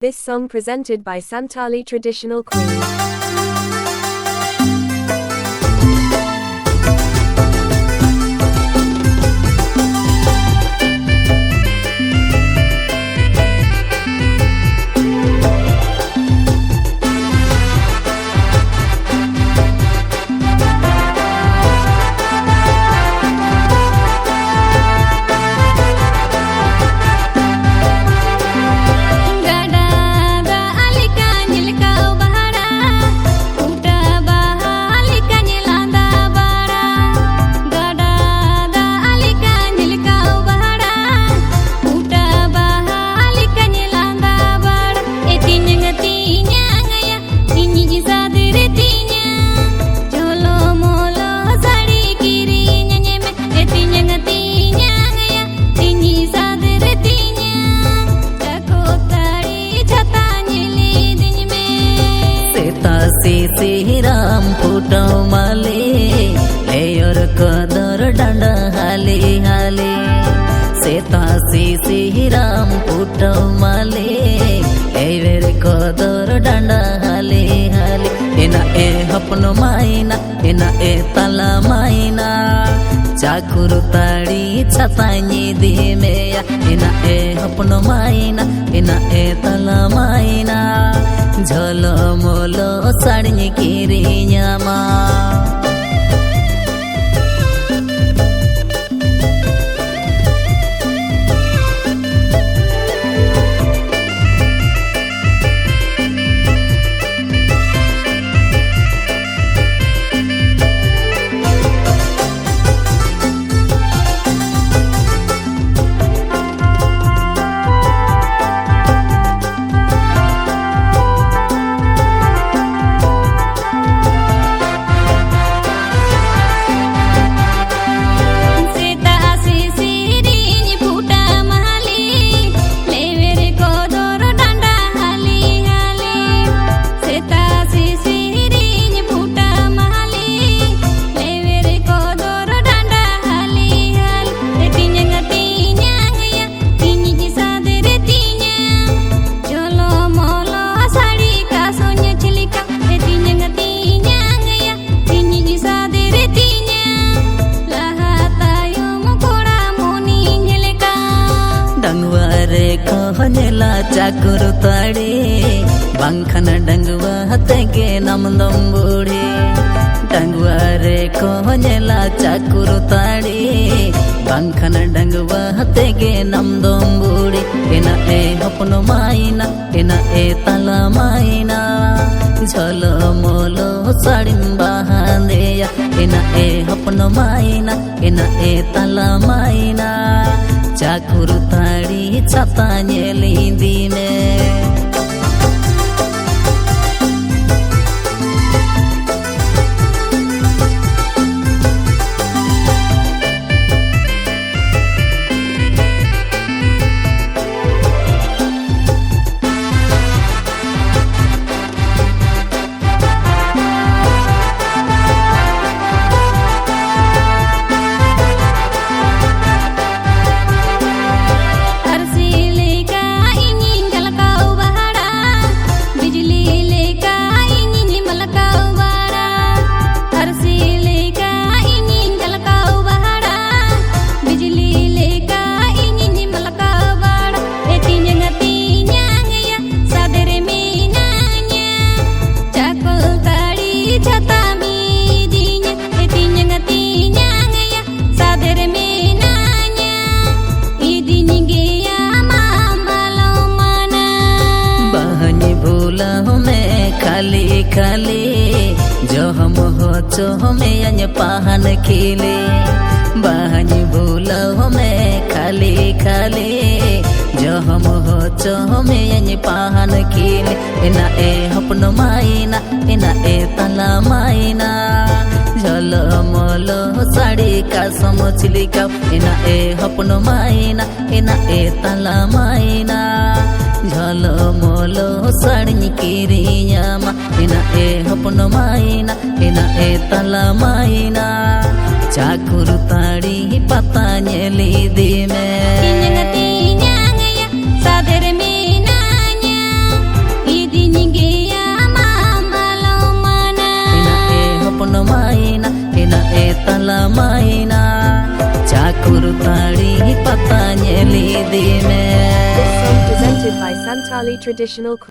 This song presented by Santali Traditional Queen. Ram फुटौ माले layer कदर डांडा हाले हाले सीतासी राम फुटौ माले लेयर कदर डांडा हाले हाले एना ए हपनो माइना एना ए तला माइना चाकुर ताड़ी छतानी दी मेया एना ए हपनो माइना एना ए तला माइना झोलो मोलो साड़ी किरी न्यामा कहनेला चाकुर ताड़े बंखन डंगुआ हतेगे नमदम बूढ़े डंगुआ रे कहनेला चाकुर ताड़े बंखन डंगुआ हतेगे नमदम बूढ़े एना ए हपनो माइना एना ए तला माइना झोलो मोलो साड़ी बहांदेया एना ए हपनो माइना एना ए तला माइना चाकुर ताड़ी छता नींदी में खाली खाली जो हम हो चो हमें अन्य पहन खिले बहनी भूला हमें खाली खाली जो हम हो चो हमें अन्य पहन खिले एना ए हपनो माइना एना ए तला माइना झोलो मोलो साड़ी का समझली का एना ए हपनो माइना एना ए तला माइना झोलो मोलो साड़ी किरी न्यामा एना ए हपनो माइना एना ए तला माइना चाकुर ताड़ी पता न्यली दी में सादर में नान्या शादी में This song presented by Santali Traditional Queen.